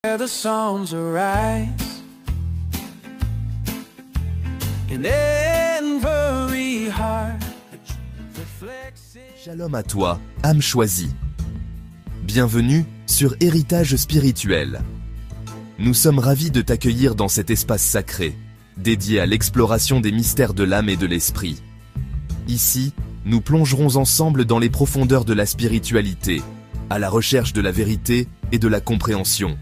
The songs arise in every heart. Shalom à toi, âme choisie. Bienvenue sur Héritage Spirituel. Nous sommes ravis de t'accueillir dans cet espace sacré, dédié à l'exploration des mystères de l'âme et de l'esprit. Ici, nous plongerons ensemble dans les profondeurs de la spiritualité, à la recherche de la vérité et de la compréhension.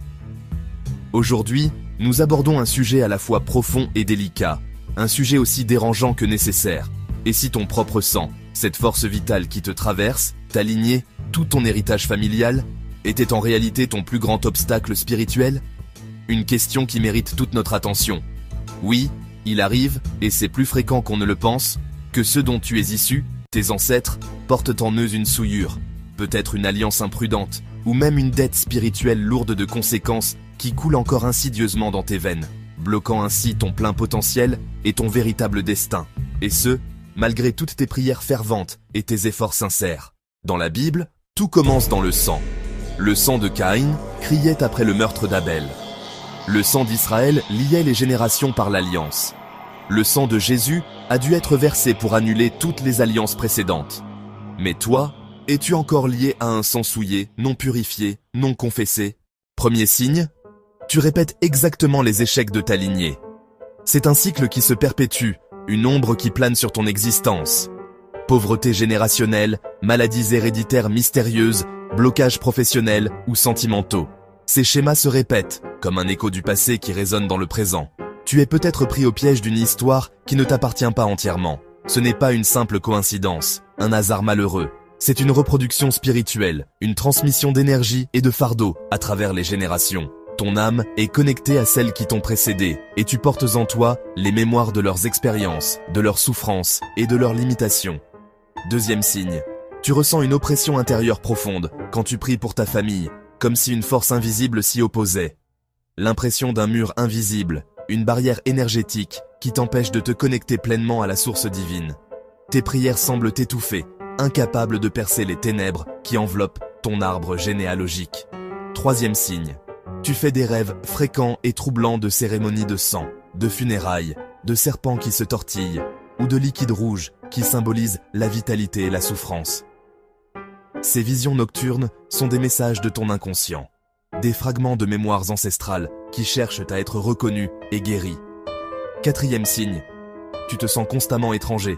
Aujourd'hui, nous abordons un sujet à la fois profond et délicat, un sujet aussi dérangeant que nécessaire. Et si ton propre sang, cette force vitale qui te traverse, ta lignée, tout ton héritage familial, était en réalité ton plus grand obstacle spirituel? Une question qui mérite toute notre attention. Oui, il arrive, et c'est plus fréquent qu'on ne le pense, que ceux dont tu es issu, tes ancêtres, portent en eux une souillure, peut-être une alliance imprudente, ou même une dette spirituelle lourde de conséquences qui coule encore insidieusement dans tes veines, bloquant ainsi ton plein potentiel et ton véritable destin. Et ce, malgré toutes tes prières ferventes et tes efforts sincères. Dans la Bible, tout commence dans le sang. Le sang de Caïn criait après le meurtre d'Abel. Le sang d'Israël liait les générations par l'alliance. Le sang de Jésus a dû être versé pour annuler toutes les alliances précédentes. Mais toi, es-tu encore lié à un sang souillé, non purifié, non confessé? Premier signe, tu répètes exactement les échecs de ta lignée. C'est un cycle qui se perpétue, une ombre qui plane sur ton existence. Pauvreté générationnelle, maladies héréditaires mystérieuses, blocages professionnels ou sentimentaux. Ces schémas se répètent, comme un écho du passé qui résonne dans le présent. Tu es peut-être pris au piège d'une histoire qui ne t'appartient pas entièrement. Ce n'est pas une simple coïncidence, un hasard malheureux. C'est une reproduction spirituelle, une transmission d'énergie et de fardeau à travers les générations. Ton âme est connectée à celles qui t'ont précédé, et tu portes en toi les mémoires de leurs expériences, de leurs souffrances et de leurs limitations. Deuxième signe, tu ressens une oppression intérieure profonde quand tu pries pour ta famille, comme si une force invisible s'y opposait. L'impression d'un mur invisible, une barrière énergétique qui t'empêche de te connecter pleinement à la source divine. Tes prières semblent t'étouffer, incapable de percer les ténèbres qui enveloppent ton arbre généalogique. Troisième signe, tu fais des rêves fréquents et troublants de cérémonies de sang, de funérailles, de serpents qui se tortillent, ou de liquide rouge qui symbolise la vitalité et la souffrance. Ces visions nocturnes sont des messages de ton inconscient, des fragments de mémoires ancestrales qui cherchent à être reconnus et guéris. Quatrième signe, tu te sens constamment étranger,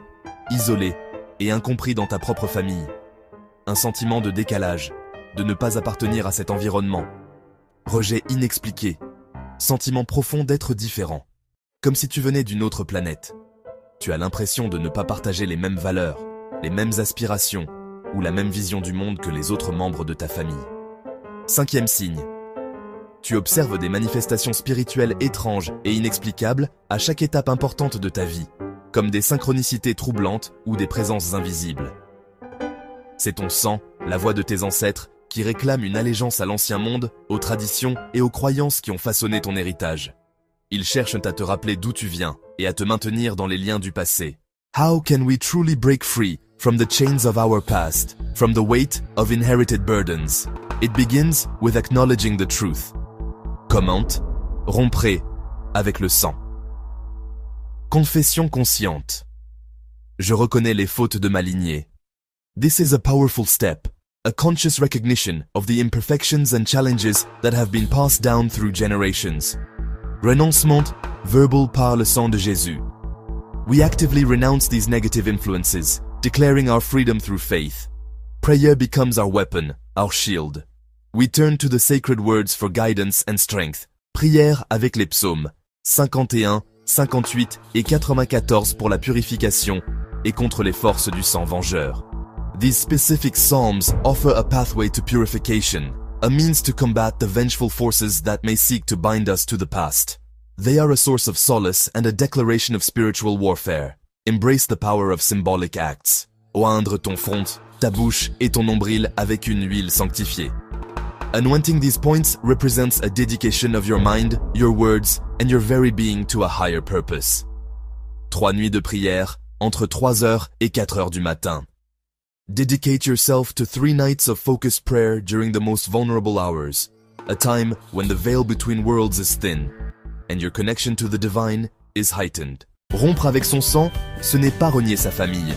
isolé et incompris dans ta propre famille. Un sentiment de décalage, de ne pas appartenir à cet environnement. Rejet inexpliqué, sentiment profond d'être différent, comme si tu venais d'une autre planète. Tu as l'impression de ne pas partager les mêmes valeurs, les mêmes aspirations ou la même vision du monde que les autres membres de ta famille. Cinquième signe, tu observes des manifestations spirituelles étranges et inexplicables à chaque étape importante de ta vie, comme des synchronicités troublantes ou des présences invisibles. C'est ton sang, la voix de tes ancêtres, qui réclame une allégeance à l'ancien monde, aux traditions et aux croyances qui ont façonné ton héritage. Ils cherchent à te rappeler d'où tu viens et à te maintenir dans les liens du passé. How can we truly break free from the chains of our past, from the weight of inherited burdens? It begins with acknowledging the truth. Commente, rompre avec le sang. Confession consciente. Je reconnais les fautes de ma lignée. This is a powerful step, a conscious recognition of the imperfections and challenges that have been passed down through generations. Renoncement verbal par le sang de Jésus. We actively renounce these negative influences, declaring our freedom through faith. Prayer becomes our weapon, our shield. We turn to the sacred words for guidance and strength. Prière avec les psaumes 51, 58 et 94 pour la purification et contre les forces du sang vengeur. These specific psalms offer a pathway to purification, a means to combat the vengeful forces that may seek to bind us to the past. They are a source of solace and a declaration of spiritual warfare. Embrace the power of symbolic acts. Oindre ton front, ta bouche et ton nombril avec une huile sanctifiée. Anointing these points represents a dedication of your mind, your words, and your very being to a higher purpose. 3 nuits de prière, entre 3h et 4h du matin. Dedicate yourself to 3 nights of focused prayer during the most vulnerable hours. a time when the veil between worlds is thin, and your connection to the divine is heightened. Rompre avec son sang, ce n'est pas renier sa famille.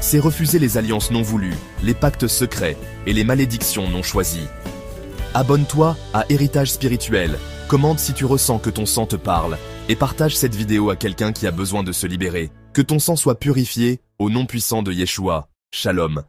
C'est refuser les alliances non voulues, les pactes secrets et les malédictions non choisies. Abonne-toi à Héritage Spirituel, commente si tu ressens que ton sang te parle, et partage cette vidéo à quelqu'un qui a besoin de se libérer. Que ton sang soit purifié, au nom puissant de Yeshua. Shalom.